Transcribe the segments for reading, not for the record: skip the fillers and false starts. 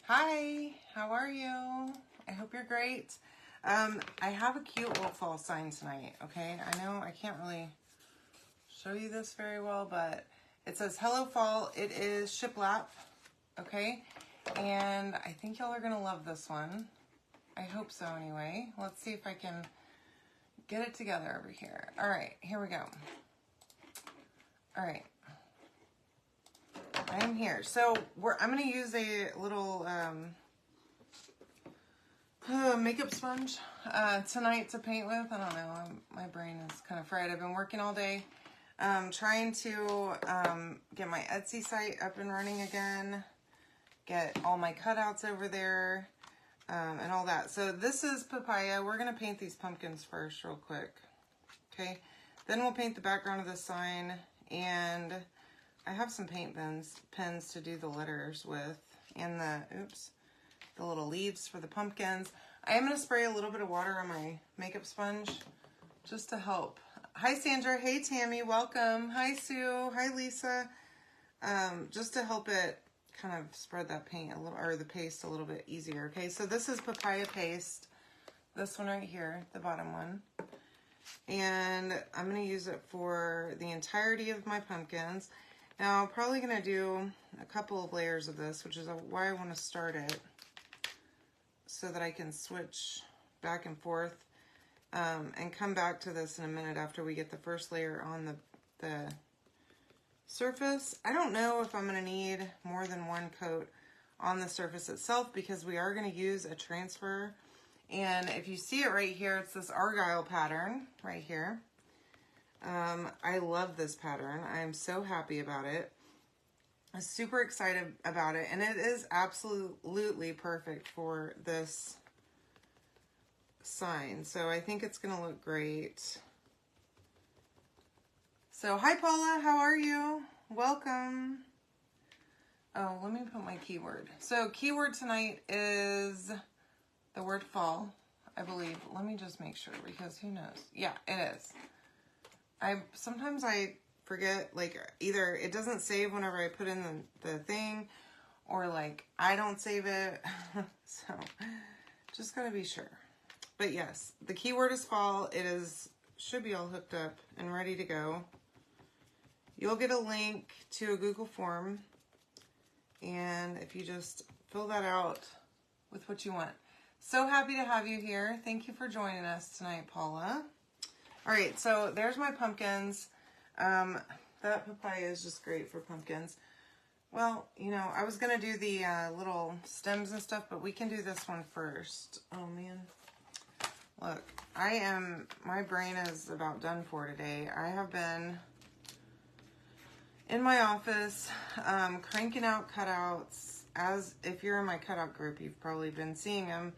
Hi, how are you? I hope you're great. I have a cute little fall sign tonight, okay? I know I can't really show you this very well, but it says Hello Fall. It is shiplap, okay? And I think y'all are gonna love this one. I hope so anyway. Let's see if I can get it together over here. All right, here we go. All right. I am here. So I'm going to use a little makeup sponge tonight to paint with. I don't know. My brain is kind of fried. I've been working all day trying to get my Etsy site up and running again, get all my cutouts over there, and all that. So this is papaya. We're going to paint these pumpkins first real quick. Okay. Then we'll paint the background of the sign, and I have some paint pens to do the letters with, and the little leaves for the pumpkins. I am going to spray a little bit of water on my makeup sponge just to help. Hi Sandra, hey Tammy, welcome. Hi Sue, hi Lisa. Just to help it kind of spread that paint a little, or the paste a little bit easier. Okay, so this is papaya paste. This one right here, the bottom one. And I'm going to use it for the entirety of my pumpkins. Now, I'm probably going to do a couple of layers of this, which is why I want to start it, so that I can switch back and forth and come back to this in a minute after we get the first layer on the surface. I don't know if I'm going to need more than one coat on the surface itself, because we are going to use a transfer. And if you see it right here, it's this argyle pattern right here. I love this pattern. I'm so happy about it. I'm super excited about it. And it is absolutely perfect for this sign. So I think it's going to look great. So hi Paula, how are you? Welcome. Oh, let me put my keyword. So keyword tonight is the word fall, I believe. Let me just make sure, because who knows? Yeah, it is. Sometimes I forget, like, either it doesn't save whenever I put in the thing, or like I don't save it. So just gotta be sure. But yes, the keyword is fall. It should be all hooked up and ready to go. You'll get a link to a Google form, and if you just fill that out with what you want. So happy to have you here. Thank you for joining us tonight, Paula. All right, so there's my pumpkins. That papaya is just great for pumpkins. Well, you know, I was going to do the little stems and stuff, but we can do this one first. Oh, man. Look, my brain is about done for today. I have been in my office cranking out cutouts. As if you're in my cutout group, you've probably been seeing them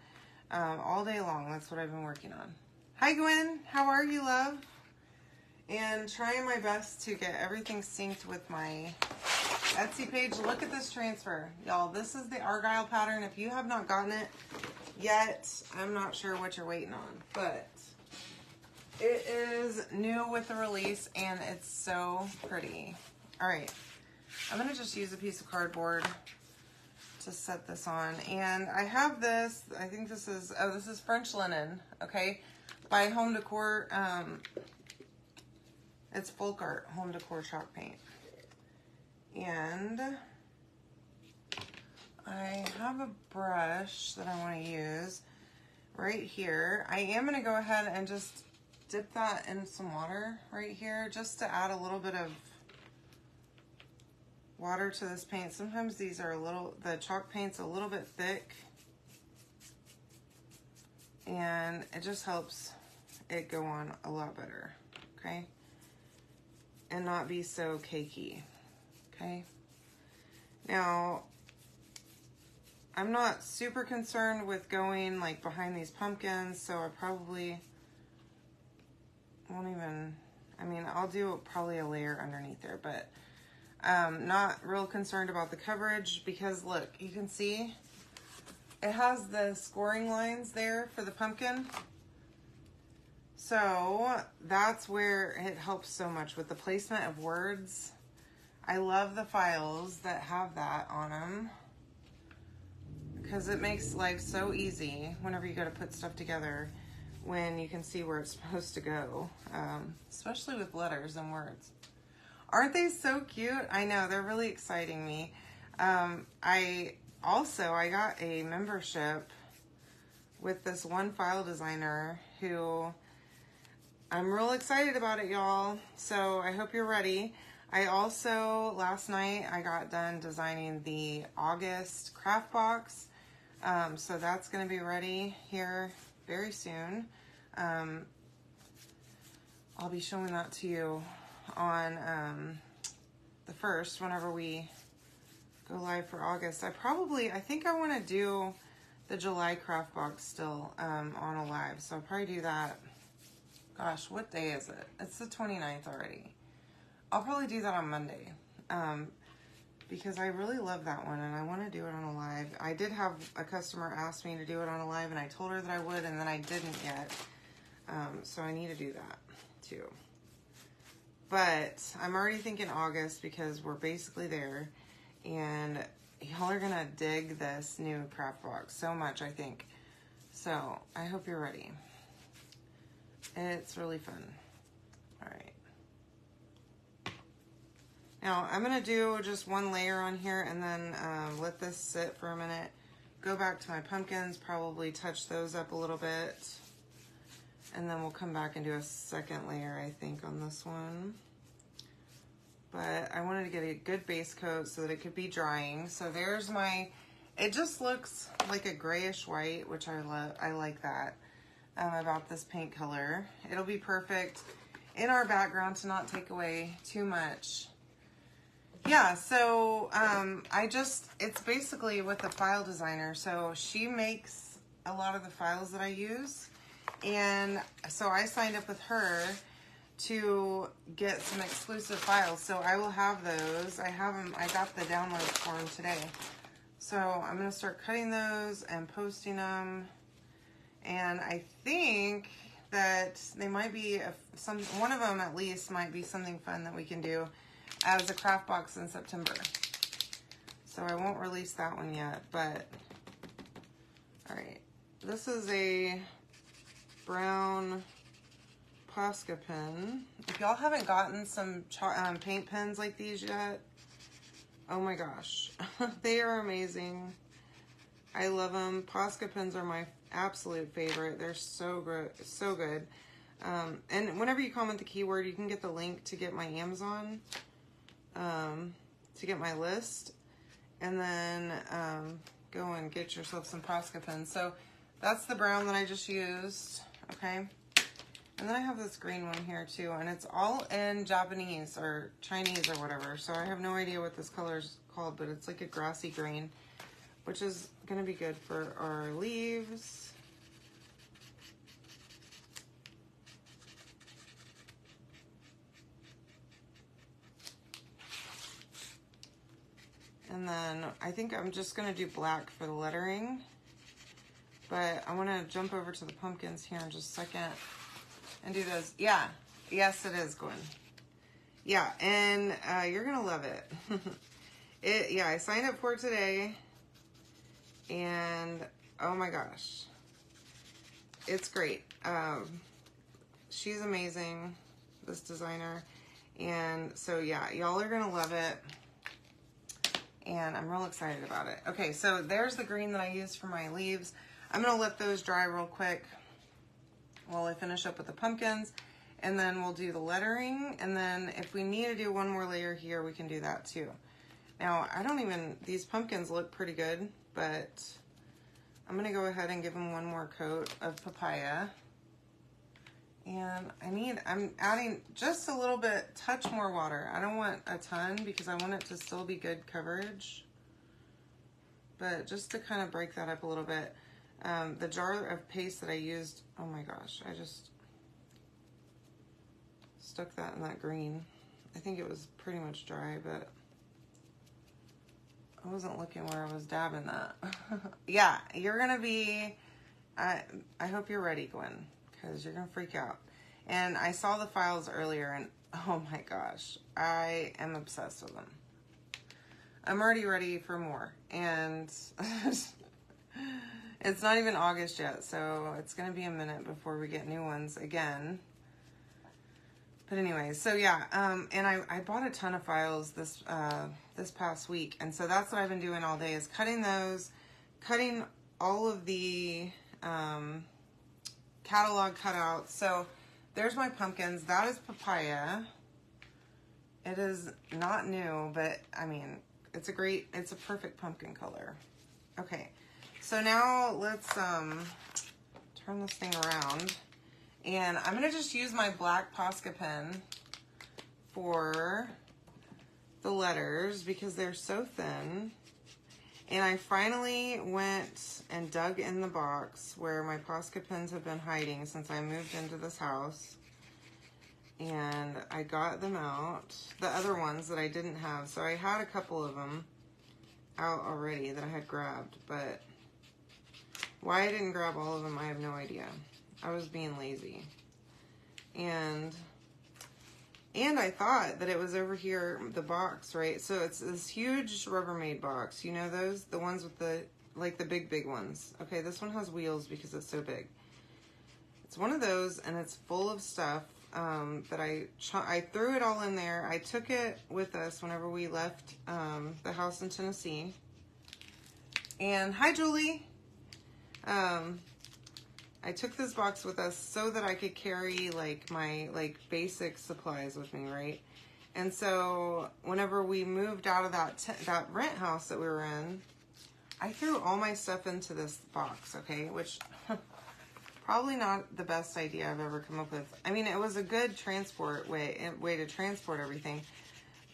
all day long. That's what I've been working on. Hi Gwen, how are you, love? And trying my best to get everything synced with my Etsy page. Look at this transfer, y'all. This is the argyle pattern. If you have not gotten it yet, I'm not sure what you're waiting on, but it is new with the release, and it's so pretty. All right, I'm gonna just use a piece of cardboard to set this on, and I have this. I think this is French linen, okay, by Home Decor. It's Folk Art Home Decor chalk paint, and I have a brush that I want to use right here. I am going to go ahead and just dip that in some water right here, just to add a little bit of water to this paint. Sometimes these are the chalk paint's a little bit thick, and it just helps it go on a lot better, okay? And not be so cakey, okay? Now, I'm not super concerned with going like behind these pumpkins, so I probably won't even, I'll do probably a layer underneath there, but not real concerned about the coverage, because look, you can see it has the scoring lines there for the pumpkin. So that's where it helps so much with the placement of words. I love the files that have that on them. because it makes life so easy whenever you go to put stuff together when you can see where it's supposed to go, especially with letters and words. Aren't they so cute? I know, they're really exciting me. I got a membership with this one file designer who I'm real excited about it, y'all. So I hope you're ready. I also, last night, I got done designing the August craft box. So that's going to be ready here very soon. I'll be showing that to you on the 1st, whenever we go live for August. I think I want to do the July craft box still on a live. So I'll probably do that. Gosh, what day is it? It's the 29th already. I'll probably do that on Monday because I really love that one and I want to do it on a live. I did have a customer ask me to do it on a live and I told her that I would, and then I didn't yet. So I need to do that too. But I'm already thinking August because we're basically there, and y'all are gonna dig this new craft box so much, I think. So I hope you're ready. It's really fun. All right. Now I'm gonna do just one layer on here and then let this sit for a minute. Go back to my pumpkins, probably touch those up a little bit. And then we'll come back and do a second layer, I think, on this one. But I wanted to get a good base coat so that it could be drying. So there's my, it just looks like a grayish white, which I love. I like that about this paint color. It'll be perfect in our background to not take away too much. Yeah, so it's basically with the file designer. So she makes a lot of the files that I use. And so I signed up with her to get some exclusive files. So I will have those. I have them. I got the downloads for them today. So I'm going to start cutting those and posting them. And I think that they might be one of them at least might be something fun that we can do as a craft box in September. So I won't release that one yet, but all right. This is a brown Posca pen. If y'all haven't gotten some paint pens like these yet, oh my gosh, they are amazing. I love them. Posca pens are my absolute favorite. They're so good, so good. And whenever you comment the keyword, you can get the link to get my Amazon, to get my list, and then go and get yourself some Posca pens. So that's the brown that I just used. Okay, and then I have this green one here too, and it's all in Japanese or Chinese or whatever, so I have no idea what this color is called, but it's like a grassy green, which is going to be good for our leaves. And then I think I'm just going to do black for the lettering. But I want to jump over to the pumpkins here in just a second and do those. Yeah, yes it is, Gwen. Yeah, and you're going to love it. Yeah, I signed up for it today. And oh my gosh, it's great. She's amazing, this designer. And so yeah, y'all are going to love it. And I'm real excited about it. Okay, so there's the green that I used for my leaves. I'm gonna let those dry real quick while I finish up with the pumpkins, and then we'll do the lettering, and then if we need to do one more layer here, we can do that too. Now, these pumpkins look pretty good, but I'm gonna go ahead and give them one more coat of papaya. And I'm adding just a little bit, touch more water. I don't want a ton because I want it to still be good coverage. But just to kind of break that up a little bit. The jar of paste that I used, oh my gosh, I just stuck that in that green. I think it was pretty much dry, but I wasn't looking where I was dabbing that. Yeah, you're gonna be, I hope you're ready, Gwen, because you're gonna freak out. And I saw the files earlier and oh my gosh, I am obsessed with them. I'm already ready for more. And It's not even August yet, so it's going to be a minute before we get new ones again. But anyway, so yeah, and I bought a ton of files this past week, and so that's what I've been doing all day is cutting those, cutting all of the catalog cutouts. So there's my pumpkins. That is papaya. It is not new, but I mean, it's a perfect pumpkin color. Okay, so now let's turn this thing around. And I'm going to just use my black Posca pen for the letters because they're so thin. And I finally went and dug in the box where my Posca pens have been hiding since I moved into this house. And I got them out, the other ones that I didn't have. So I had a couple of them out already that I had grabbed, but why I didn't grab all of them, I have no idea. I was being lazy. And I thought that it was over here, the box, right? So it's this huge Rubbermaid box. You know those? The ones with the, like the big ones. Okay, this one has wheels because it's so big. It's one of those, and it's full of stuff that I threw it all in there. I took it with us whenever we left the house in Tennessee. And hi, Julie. I took this box with us so that I could carry like my basic supplies with me, right? And so whenever we moved out of that rent house that we were in, I threw all my stuff into this box, okay? Which probably not the best idea I've ever come up with. I mean, it was a good transport way to transport everything.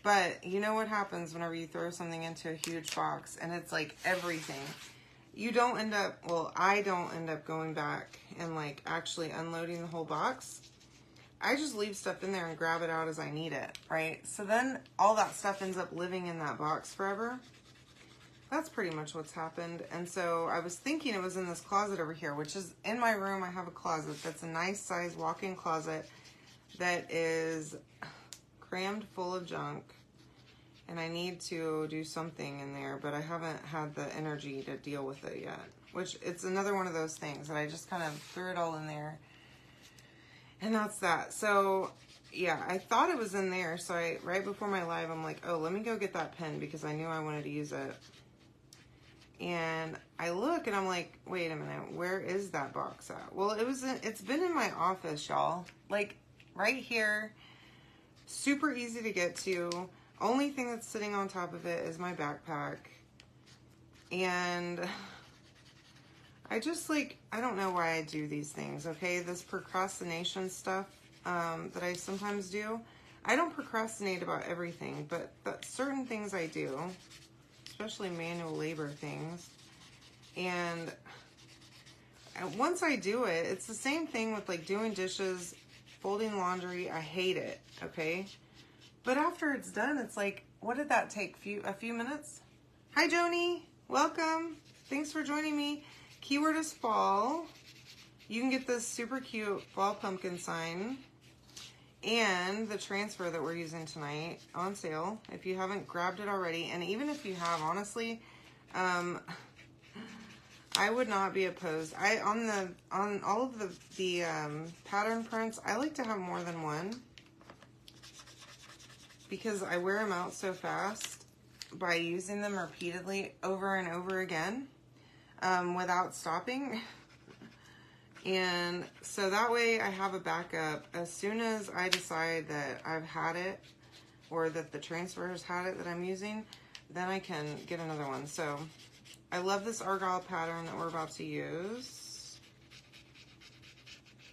But you know what happens whenever you throw something into a huge box and it's like everything. You don't end up, well, I don't end up going back and like actually unloading the whole box. I just leave stuff in there and grab it out as I need it, right? So then all that stuff ends up living in that box forever. That's pretty much what's happened. And so I was thinking it was in this closet over here, which is in my room. I have a closet that's a nice size walk-in closet that is crammed full of junk. And I need to do something in there, but I haven't had the energy to deal with it yet. Which, it's another one of those things that I just kind of threw it all in there. And that's that. So, yeah, I thought it was in there. So, right before my live, I'm like, oh, let me go get that pen because I knew I wanted to use it. And I look and I'm like, wait a minute, where is that box at? Well, it's been in my office, y'all. Like, right here. Super easy to get to. Only thing that's sitting on top of it is my backpack. And I just I don't know why I do these things, okay? This procrastination stuff that I sometimes do. I don't procrastinate about everything, but certain things I do, especially manual labor things. And once I do it, it's the same thing with like doing dishes, folding laundry. I hate it, okay? But after it's done, it's like, what did that take? A few minutes? Hi, Joni. Welcome. Thanks for joining me. Keyword is fall. You can get this super cute fall pumpkin sign and the transfer that we're using tonight on sale if you haven't grabbed it already. And even if you have, honestly, I would not be opposed. On all of the pattern prints, I like to have more than one, because I wear them out so fast by using them repeatedly over and over again without stopping. And so that way I have a backup. As soon as I decide that I've had it or that the transfer has had it that I'm using, then I can get another one. So I love this Argyle pattern that we're about to use.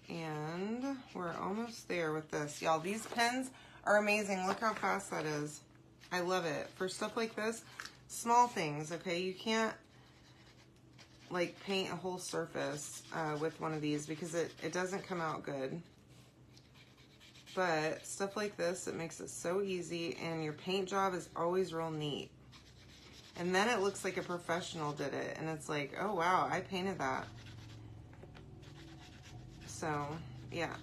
And we're almost there with this. Y'all, these pens are amazing. Look how fast that is. I love it. For stuff like this, small things, okay? You can't like paint a whole surface with one of these because it doesn't come out good. But stuff like this, it makes it so easy, and your paint job is always real neat. And then it looks like a professional did it, and it's like, oh wow, I painted that. So, yeah.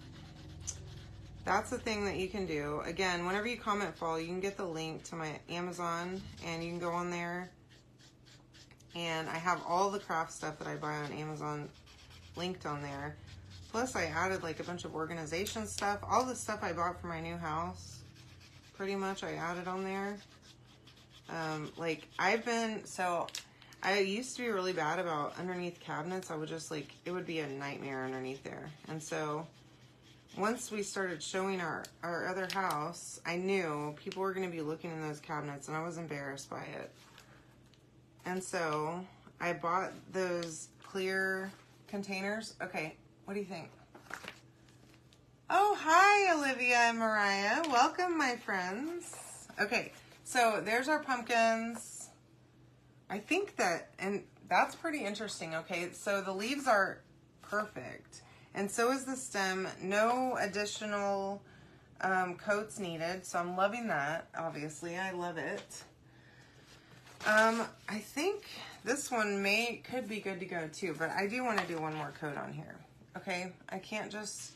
That's the thing that you can do. Again, whenever you comment fall, you can get the link to my Amazon, and you can go on there And I have all the craft stuff that I buy on Amazon linked on there. Plus I added like a bunch of organization stuff. All the stuff I bought for my new house, pretty much I added on there. I used to be really bad about underneath cabinets. I would just like, it would be a nightmare underneath there. And so once we started showing our other house, I knew people were going to be looking in those cabinets and I was embarrassed by it. And so I bought those clear containers. Okay, what do you think? Oh, hi, Olivia and Mariah. Welcome, my friends. Okay, so there's our pumpkins. I think that, and that's pretty interesting, okay? So the leaves are perfect, and so is the stem. No additional coats needed, so I'm loving that, obviously. I love it. I think this one could be good to go too, but I do want to do one more coat on here, okay? I can't just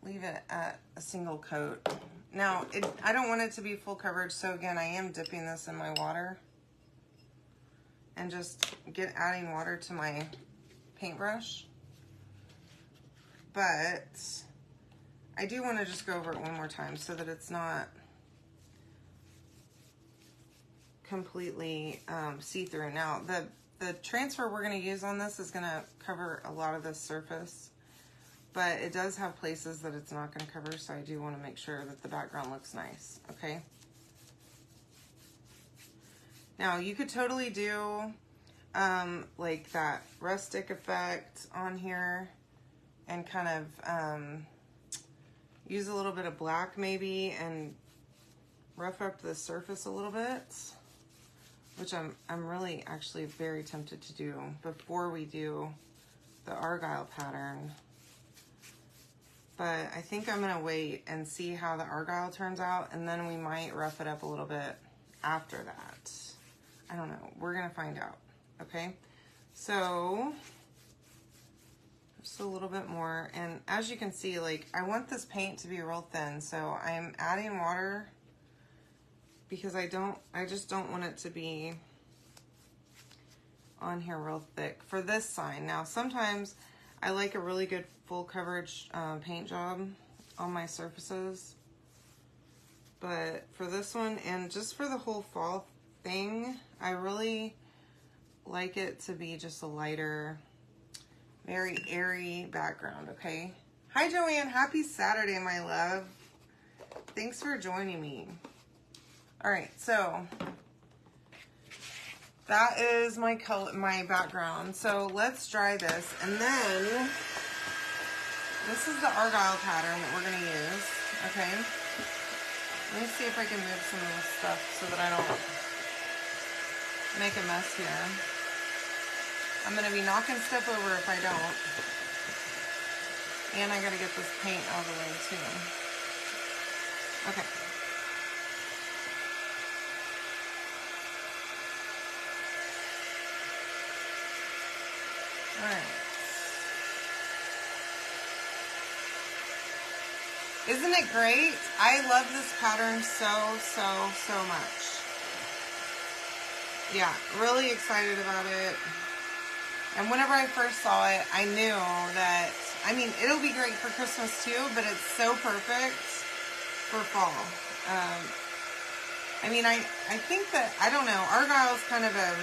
leave it at a single coat. Now, I don't want it to be full coverage, so again, I am dipping this in my water and just adding water to my paintbrush. But I do want to just go over it one more time so that it's not completely see-through. Now, the transfer we're going to use on this is going to cover a lot of this surface, but it does have places that it's not going to cover, so I do want to make sure that the background looks nice, okay? Now, you could totally do like that rustic effect on here and kind of use a little bit of black maybe and rough up the surface a little bit, which I'm really actually very tempted to do before we do the Argyle pattern. But I think I'm gonna wait and see how the Argyle turns out, and then we might rough it up a little bit after that. I don't know, we're gonna find out, okay? So, just a little bit more, and as you can see, like, I want this paint to be real thin, so I'm adding water because I just don't want it to be on here real thick for this sign. Now, sometimes I like a really good full coverage paint job on my surfaces, but for this one, and just for the whole fall thing, I really like it to be just a lighter, very airy background, okay? Hi, Joanne. Happy Saturday, my love. Thanks for joining me. All right, so that is my color, my background. So let's dry this, and then this is the Argyle pattern that we're gonna use, okay? Let me see if I can move some of this stuff so that I don't make a mess here. I'm gonna be knocking stuff over if I don't. And I gotta get this paint out of the way too. Okay. All right. Isn't it great? I love this pattern so much. Yeah, really excited about it. And whenever I first saw it, I knew that, I mean, it'll be great for Christmas too, but it's so perfect for fall. I mean, I think that, I don't know, Argyle's kind of a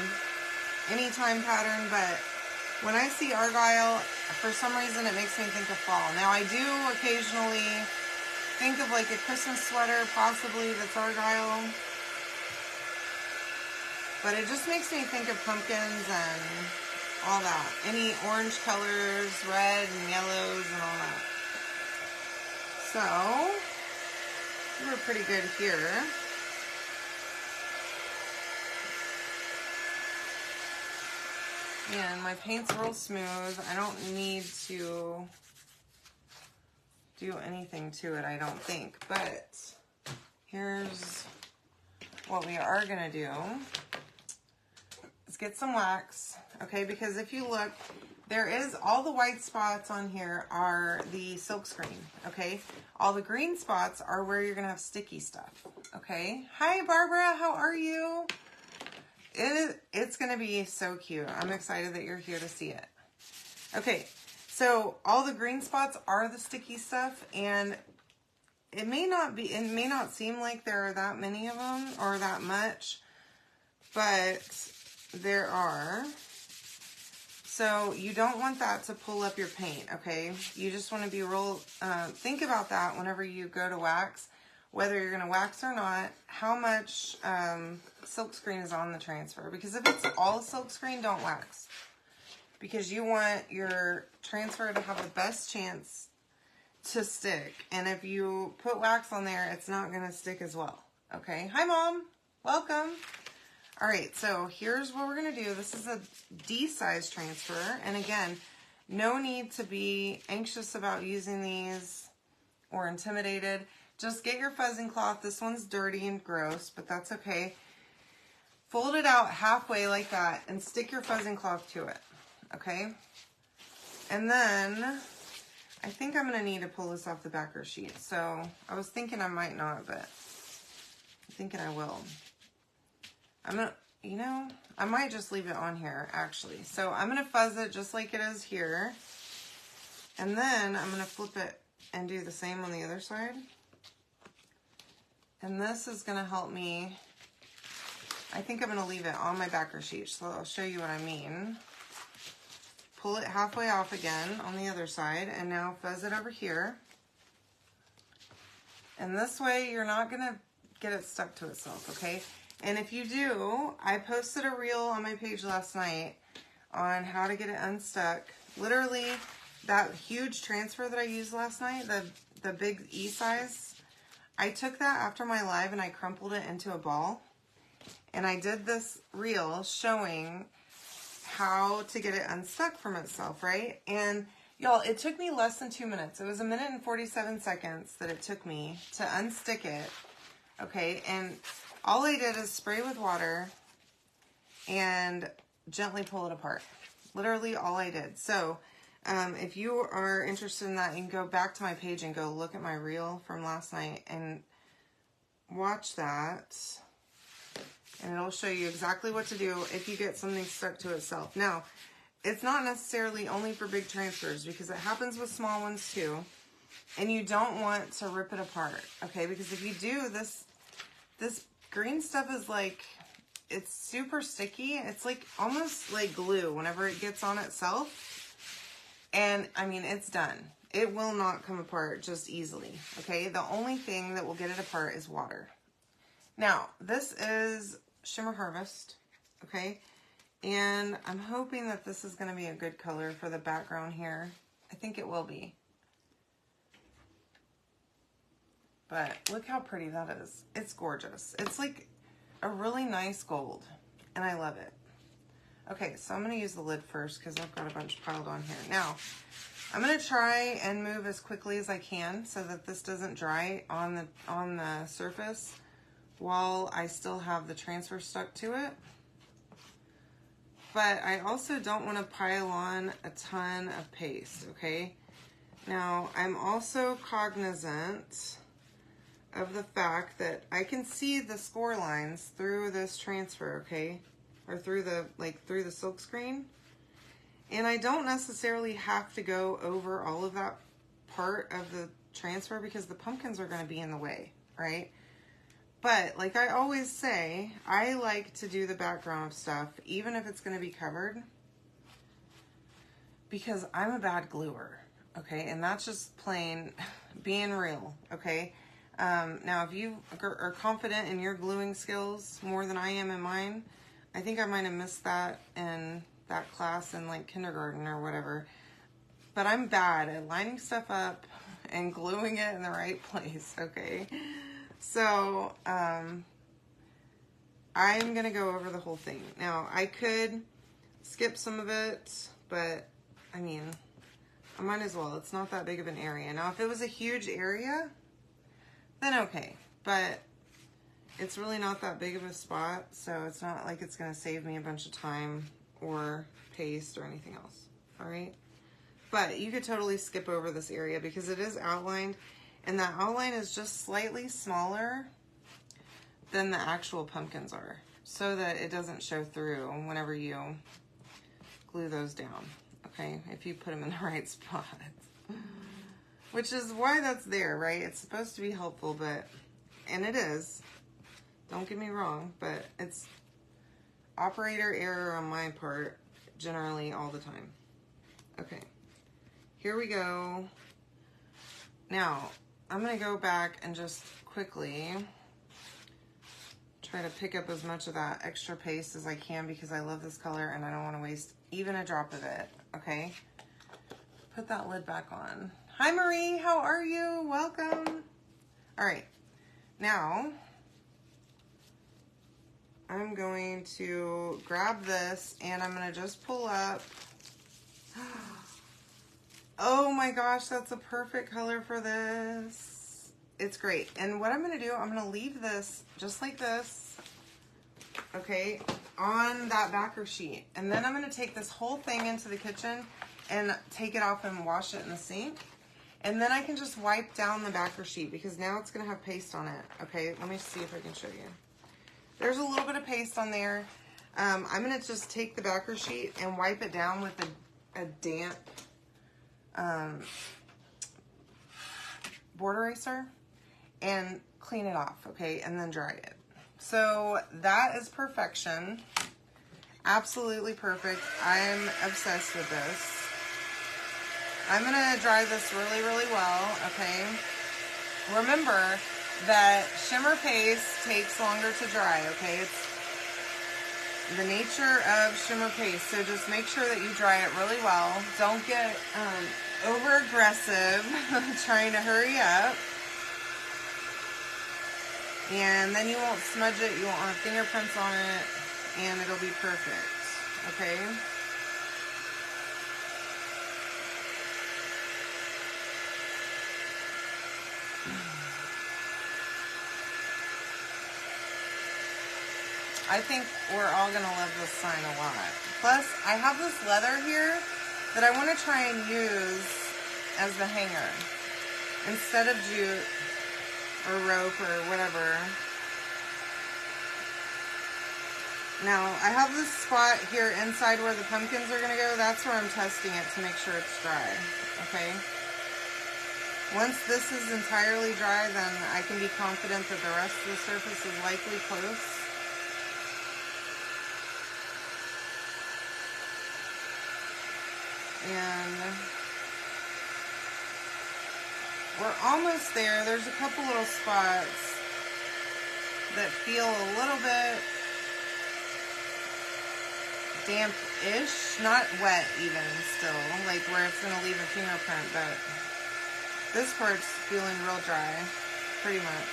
anytime pattern, but when I see Argyle, for some reason it makes me think of fall. Now, I do occasionally think of like a Christmas sweater, possibly, that's Argyle. But it just makes me think of pumpkins and all that. Any orange colors, red and yellows and all that. So, we're pretty good here. And my paint's real smooth. I don't need to do anything to it, I don't think. But here's what we are gonna do. Let's get some wax, okay? Because if you look, there is, all the white spots on here are the silk screen, okay? All the green spots are where you're gonna have sticky stuff, okay? Hi, Barbara, how are you? it's going to be so cute. I'm excited that you're here to see it. Okay, so all the green spots are the sticky stuff, and it may not seem like there are that many of them or that much, but there are. So you don't want that to pull up your paint, okay? You just want to be real, think about that whenever you go to wax, whether you're going to wax or not, how much silk screen is on the transfer. Because if it's all silk screen, don't wax. Because you want your transfer to have the best chance to stick. And if you put wax on there, it's not going to stick as well, okay? Hi, Mom. Welcome. All right, so here's what we're going to do. This is a D size transfer. And again, no need to be anxious about using these or intimidated. Just get your fuzzing cloth. This one's dirty and gross, but that's okay. Fold it out halfway like that and stick your fuzzing cloth to it, okay? And then I think I'm going to need to pull this off the backer sheet. So I was thinking I might not, but I'm thinking I will. I'm going to, you know, I might just leave it on here, actually. So I'm going to fuzz it just like it is here. And then I'm going to flip it and do the same on the other side. And this is going to help me. I think I'm going to leave it on my backer sheet, so I'll show you what I mean. Pull it halfway off again on the other side, and now fuzz it over here. And this way, you're not going to get it stuck to itself, okay? And if you do, I posted a reel on my page last night on how to get it unstuck. Literally, that huge transfer that I used last night, the big E size, I took that after my live and I crumpled it into a ball. And I did this reel showing how to get it unstuck from itself, right? And y'all, it took me less than 2 minutes. It was 1 minute and 47 seconds that it took me to unstick it, okay? And all I did is spray with water and gently pull it apart. Literally all I did. So if you are interested in that, you can go back to my page and go look at my reel from last night and watch that. And it'll show you exactly what to do if you get something stuck to itself. Now, it's not necessarily only for big transfers because it happens with small ones too. And you don't want to rip it apart, okay? Because if you do, this green stuff is like, it's super sticky. It's like almost like glue whenever it gets on itself. And I mean, it's done. It will not come apart just easily, okay? The only thing that will get it apart is water. Now, this is Shimmer Harvest, okay? And I'm hoping that this is going to be a good color for the background here. I think it will be. But look how pretty that is. It's gorgeous. It's like a really nice gold, and I love it. Okay, so I'm going to use the lid first because I've got a bunch piled on here. Now, I'm going to try and move as quickly as I can so that this doesn't dry on the surface while I still have the transfer stuck to it. But I also don't want to pile on a ton of paste, okay? Now, I'm also cognizant of the fact that I can see the score lines through this transfer, okay? Or through the silk screen. And I don't necessarily have to go over all of that part of the transfer because the pumpkins are going to be in the way, right? But like I always say, I like to do the background of stuff, even if it's going to be covered, because I'm a bad gluer, okay? And that's just plain being real, okay? Now, if you are confident in your gluing skills more than I am in mine, I think I might have missed that in that class in like kindergarten or whatever. But I'm bad at lining stuff up and gluing it in the right place, okay? So, I'm going to go over the whole thing. Now, I could skip some of it, but, I mean, I might as well. It's not that big of an area. Now, if it was a huge area, then okay. But it's really not that big of a spot, so it's not like it's going to save me a bunch of time or paste or anything else, all right? But you could totally skip over this area because it is outlined. And that outline is just slightly smaller than the actual pumpkins are. so that it doesn't show through whenever you glue those down, okay? If you put them in the right spot. Which is why that's there, right? It's supposed to be helpful, but, and it is. Don't get me wrong, but it's operator error on my part generally all the time. Okay, here we go. Now, I'm gonna go back and just quickly try to pick up as much of that extra paste as I can because I love this color and I don't want to waste even a drop of it, okay? Put that lid back on. Hi Marie, how are you? Welcome. All right, now I'm going to grab this and I'm gonna just pull up. Oh my gosh, that's a perfect color for this. It's great. And what I'm gonna do, I'm gonna leave this just like this, okay, on that backer sheet. And then I'm gonna take this whole thing into the kitchen and take it off and wash it in the sink. And then I can just wipe down the backer sheet because now it's gonna have paste on it. Okay, let me see if I can show you. There's a little bit of paste on there. I'm gonna just take the backer sheet and wipe it down with a damp board eraser and clean it off, okay, and then dry it. So that is perfection. Absolutely perfect. I'm obsessed with this. I'm gonna dry this really, really well, okay? Remember that shimmer paste takes longer to dry, okay? It's the nature of shimmer paste, so just make sure that you dry it really well. Don't get over aggressive trying to hurry up. And then you won't smudge it, you won't have fingerprints on it, and it'll be perfect, okay? I think we're all gonna love this sign a lot. Plus, I have this leather here that I wanna try and use as the hanger instead of jute or rope or whatever. Now, I have this spot here inside where the pumpkins are gonna go. That's where I'm testing it to make sure it's dry, okay? Once this is entirely dry, then I can be confident that the rest of the surface is likely close. And we're almost there. There's a couple little spots that feel a little bit damp-ish, not wet even still, like where it's gonna leave a fingerprint, but this part's feeling real dry, pretty much.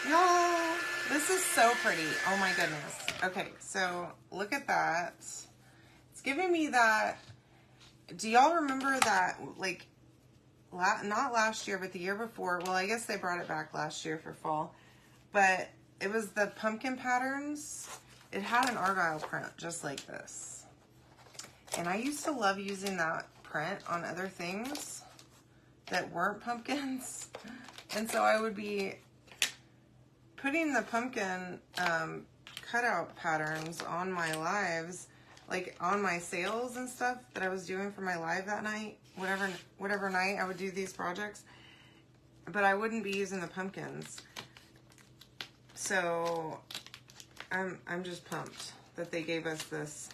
Y'all, this is so pretty. Oh my goodness. Okay, so look at that. It's giving me that, do y'all remember that, like, not last year, but the year before, well, I guess they brought it back last year for fall, but it was the pumpkin patterns. It had an argyle print just like this. And I used to love using that print on other things that weren't pumpkins. And so I would be putting the pumpkin cutout patterns on my lives, like on my sales and stuff that I was doing for my live that night, whatever night I would do these projects, but I wouldn't be using the pumpkins. So I'm just pumped that they gave us this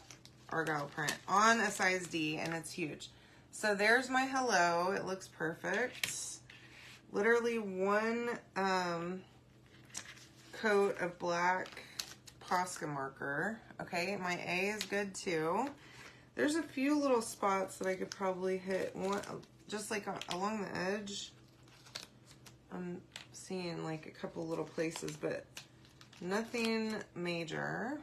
argyle print on a size D, and it's huge. So there's my hello. It looks perfect. Literally one coat of black Posca marker. Okay, my A is good too. There's a few little spots that I could probably hit, one just like along the edge. I'm seeing like a couple little places, but nothing major.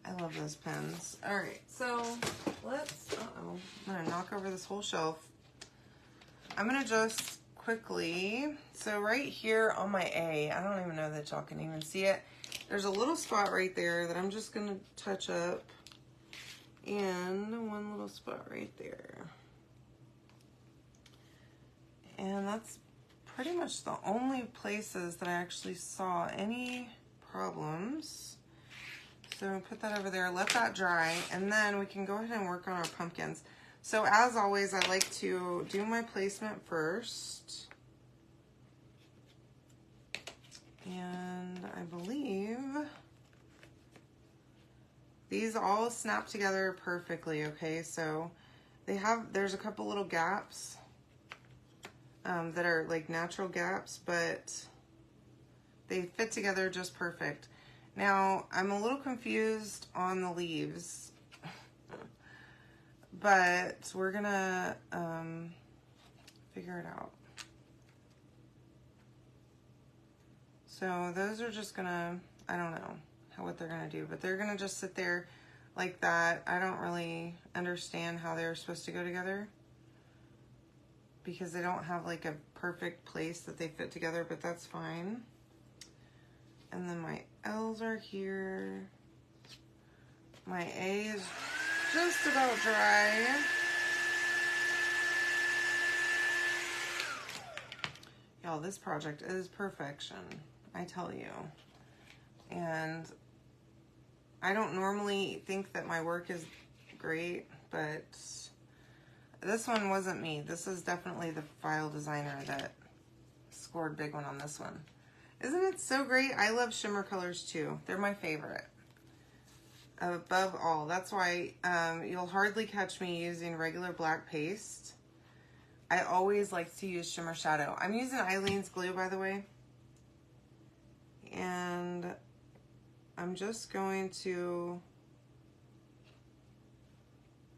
I love those pens. All right, so let's, I'm gonna knock over this whole shelf. I'm gonna just quickly, so right here on my A, I don't even know that y'all can even see it. There's a little spot right there that I'm just gonna touch up, and one little spot right there. And that's pretty much the only places that I actually saw any problems. So put that over there, let that dry, and then we can go ahead and work on our pumpkins. So as always, I like to do my placement first. And I believe these all snap together perfectly, okay? So there's a couple little gaps that are like natural gaps, but they fit together just perfect. Now, I'm a little confused on the leaves, but we're gonna figure it out. So those are just gonna, I don't know what they're gonna do, but they're gonna just sit there like that. I don't really understand how they're supposed to go together because they don't have like a perfect place that they fit together, but that's fine. And then my L's are here. My A is just about dry. Y'all, this project is perfection, I tell you. And I don't normally think that my work is great, but this one wasn't me. This is definitely the file designer that scored big one on this one. Isn't it so great? I love shimmer colors too. They're my favorite. Above all. That's why you'll hardly catch me using regular black paste. I always like to use shimmer shadow. I'm using Eileen's glue, by the way. And I'm just going to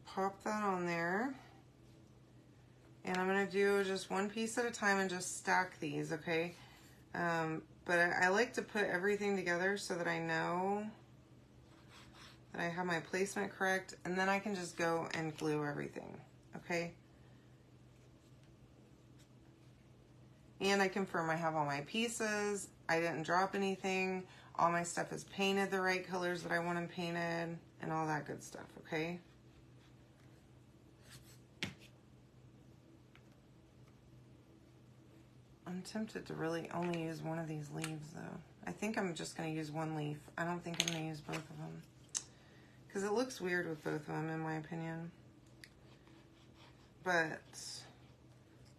pop that on there. And I'm going to do just one piece at a time and just stack these, okay? But I like to put everything together so that I know that I have my placement correct, and then I can just go and glue everything, okay? And I confirm I have all my pieces. I didn't drop anything. All my stuff is painted the right colors that I want them painted, and all that good stuff, okay? I'm tempted to really only use one of these leaves, though. I think I'm just going to use one leaf. I don't think I'm going to use both of them, because it looks weird with both of them, in my opinion. But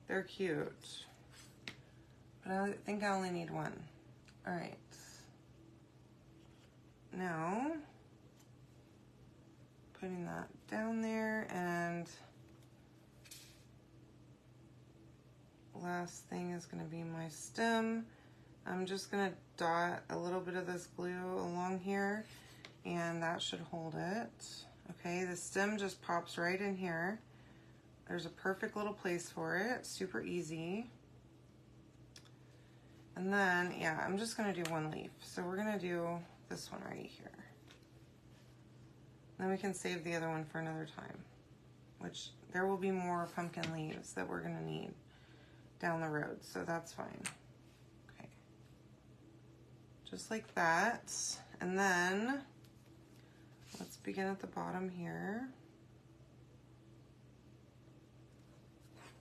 they're cute. But I think I only need one. All right. Now, putting that down there, and last thing is going to be my stem. I'm just going to dot a little bit of this glue along here, and that should hold it. Okay, the stem just pops right in here. There's a perfect little place for it, super easy. And then, yeah, I'm just going to do one leaf. So we're going to do this one right here. Then we can save the other one for another time, which there will be more pumpkin leaves that we're going to need down the road, so that's fine. Okay, just like that. And then let's begin at the bottom here.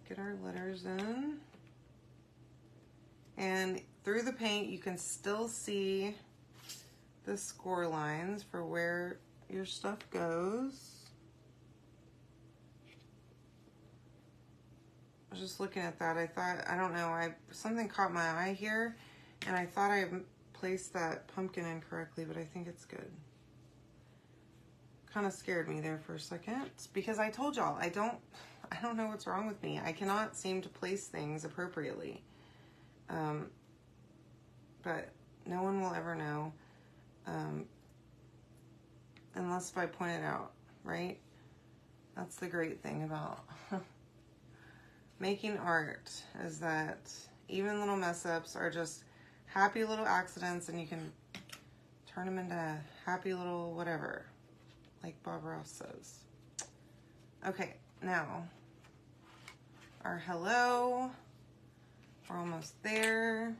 Get our letters in. And through the paint, you can still see the score lines for where your stuff goes. I was just looking at that. I thought, I don't know, something caught my eye here, and I thought I placed that pumpkin in correctly, but I think it's good. Kind of scared me there for a second, because I told y'all, I don't know what's wrong with me. I cannot seem to place things appropriately. But no one will ever know, unless if I point it out, right? That's the great thing about making art, is that even little mess ups are just happy little accidents, and you can turn them into happy little whatever, like Bob Ross says. Okay, now our hello. We're almost there.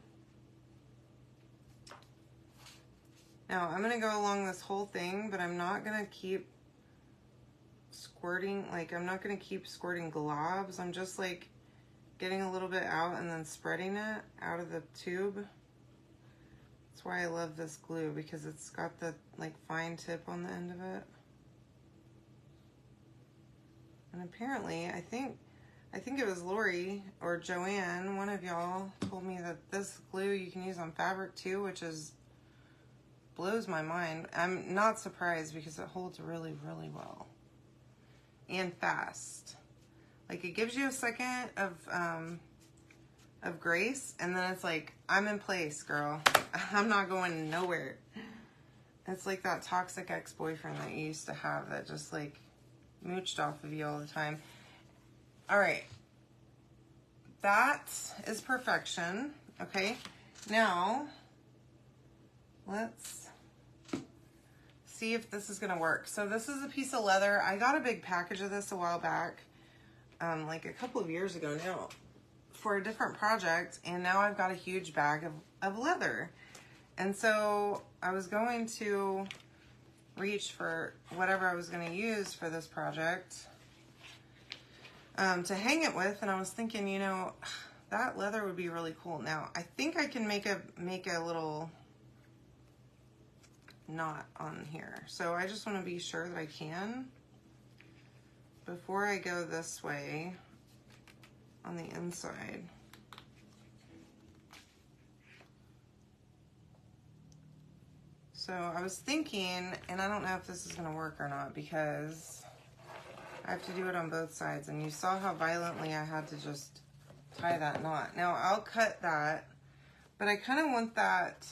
Now I'm gonna go along this whole thing, but I'm not gonna keep squirting, like I'm not gonna keep squirting globs. I'm just like getting a little bit out and then spreading it out of the tube. That's why I love this glue, because it's got the like fine tip on the end of it. And apparently, I think it was Lori or Joanne, one of y'all told me that this glue you can use on fabric too, which blows my mind. I'm not surprised because it holds really, really well and fast. Like, it gives you a second of grace, and then it's like, I'm in place, girl. I'm not going nowhere. It's like that toxic ex-boyfriend that you used to have that just like mooched off of you all the time. All right, that is perfection. Okay, now let's see if this is gonna work. So this is a piece of leather. I got a big package of this a while back, like a couple of years ago now, for a different project, and now I've got a huge bag of leather. And so I was going to reach for whatever I was going to use for this project to hang it with, and I was thinking, you know, that leather would be really cool. Now I think I can make a little knot on here, so I just want to be sure that I can before I go this way on the inside. So I was thinking, and I don't know if this is going to work or not, because I have to do it on both sides, and you saw how violently I had to just tie that knot. Now I'll cut that, but I kind of want that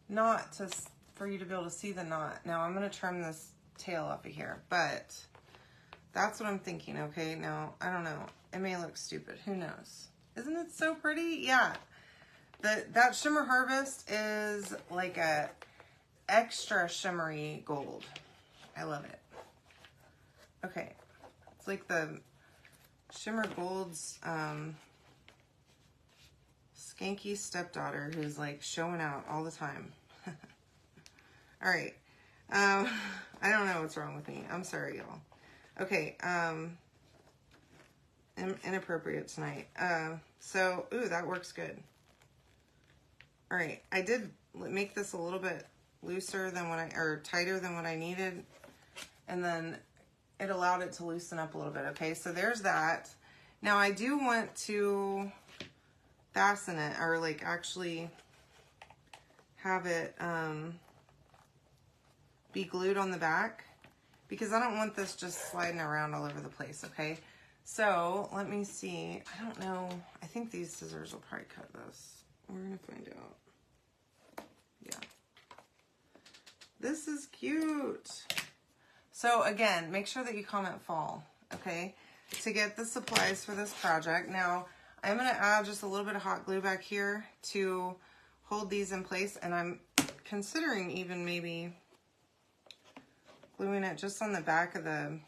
knot for you to be able to see the knot. Now I'm going to trim this tail off of here, but that's what I'm thinking. Okay, now I don't know, it may look stupid, who knows? Isn't it so pretty? Yeah, that Shimmer Harvest is like a extra shimmery gold. I love it. Okay, it's like the Shimmer Gold's skanky stepdaughter who's like showing out all the time. All right, I don't know what's wrong with me. I'm sorry, y'all. Okay, inappropriate tonight. So, ooh, that works good. All right, I did make this a little bit looser than tighter than what I needed, and then it allowed it to loosen up a little bit. Okay, so there's that. Now I do want to fasten it, or like actually have it be glued on the back, because I don't want this just sliding around all over the place. Okay, so let me see. I don't know, I think these scissors will probably cut this. We're gonna find out. Yeah, this is cute. So again, make sure that you comment fall, okay, to get the supplies for this project. Now, I'm going to add just a little bit of hot glue back here to hold these in place, and I'm considering even maybe gluing it just on the back of the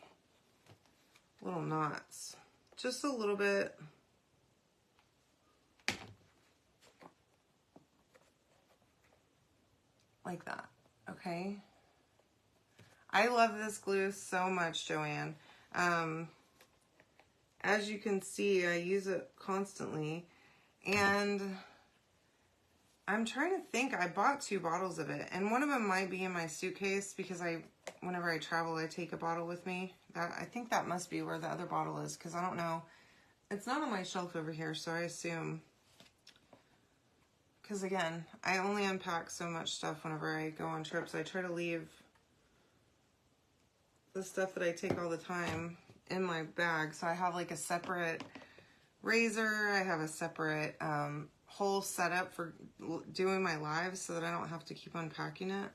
little knots. Just a little bit. Like that, okay? I love this glue so much, Joanne. As you can see, I use it constantly, and I'm trying to think. I bought 2 bottles of it, and one of them might be in my suitcase, because whenever I travel, I take a bottle with me. I think that must be where the other bottle is, because I don't know. It's not on my shelf over here, so I assume. Because again, I only unpack so much stuff whenever I go on trips. I try to leave the stuff that I take all the time in my bag. So I have like a separate razor. I have a separate whole setup for doing my lives, so that I don't have to keep unpacking it,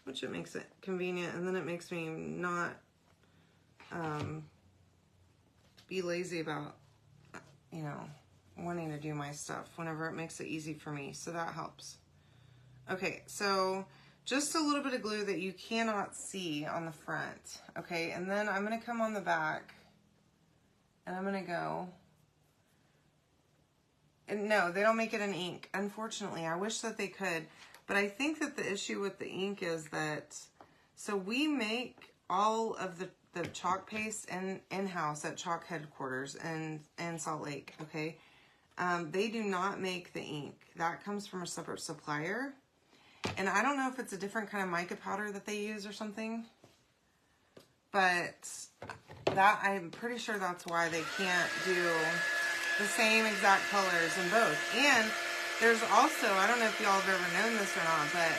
which it makes it convenient. And then it makes me not be lazy about, you know, wanting to do my stuff whenever it makes it easy for me. So that helps. Okay, so just a little bit of glue that you cannot see on the front, okay? And then I'm gonna come on the back, and I'm gonna go, and no, they don't make it in ink, unfortunately. I wish that they could, but I think that the issue with the ink is that, so we make all of the the chalk paste in-house at Chalk headquarters in Salt Lake, okay? They do not make the ink. That comes from a separate supplier. And I don't know if it's a different kind of mica powder that they use or something. But that, I'm pretty sure that's why they can't do the same exact colors in both. And there's also, I don't know if y'all have ever known this or not, but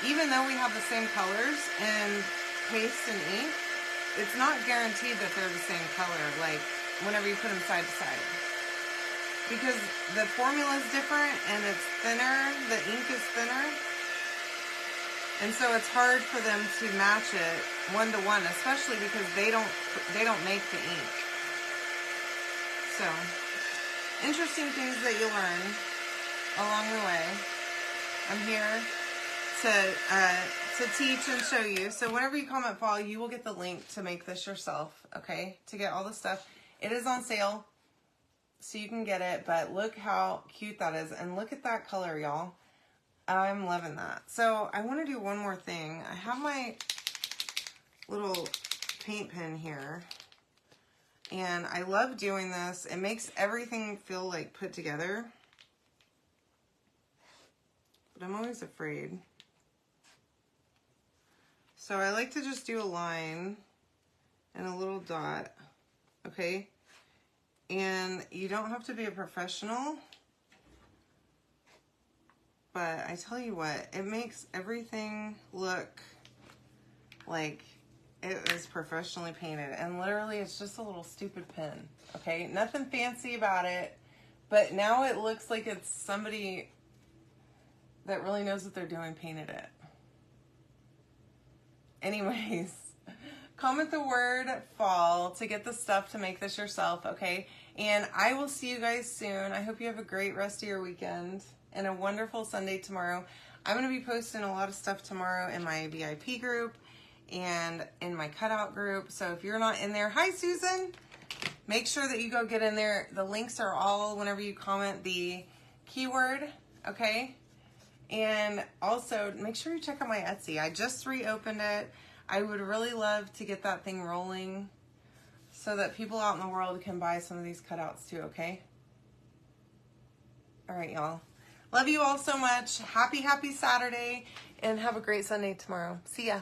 even though we have the same colors in paste and ink, it's not guaranteed that they're the same color, like whenever you put them side to side. Because the formula is different and it's thinner, the ink is thinner. And so it's hard for them to match it one-to-one, especially because they don't make the ink. So, interesting things that you learn along the way. I'm here to teach and show you. So whenever you comment fall, you will get the link to make this yourself, okay? To get all the stuff. It is on sale, so you can get it, but look how cute that is. And look at that color, y'all. I'm loving that. So I want to do one more thing. I have my little paint pen here, and I love doing this. It makes everything feel like put together, but I'm always afraid. So I like to just do a line and a little dot, okay? And you don't have to be a professional, but I tell you what, it makes everything look like it is professionally painted. And literally, it's just a little stupid pen, okay? Nothing fancy about it, but now it looks like it's somebody that really knows what they're doing painted it. Anyways, comment the word fall to get the stuff to make this yourself, okay? And I will see you guys soon. I hope you have a great rest of your weekend and a wonderful Sunday tomorrow. I'm going to be posting a lot of stuff tomorrow in my VIP group and in my cutout group. So if you're not in there, hi Susan, make sure that you go get in there. The links are all whenever you comment the keyword, okay? And also make sure you check out my Etsy. I just reopened it. I would really love to get that thing rolling so that people out in the world can buy some of these cutouts too, okay? All right, y'all. Love you all so much. Happy Saturday, and have a great Sunday tomorrow. See ya.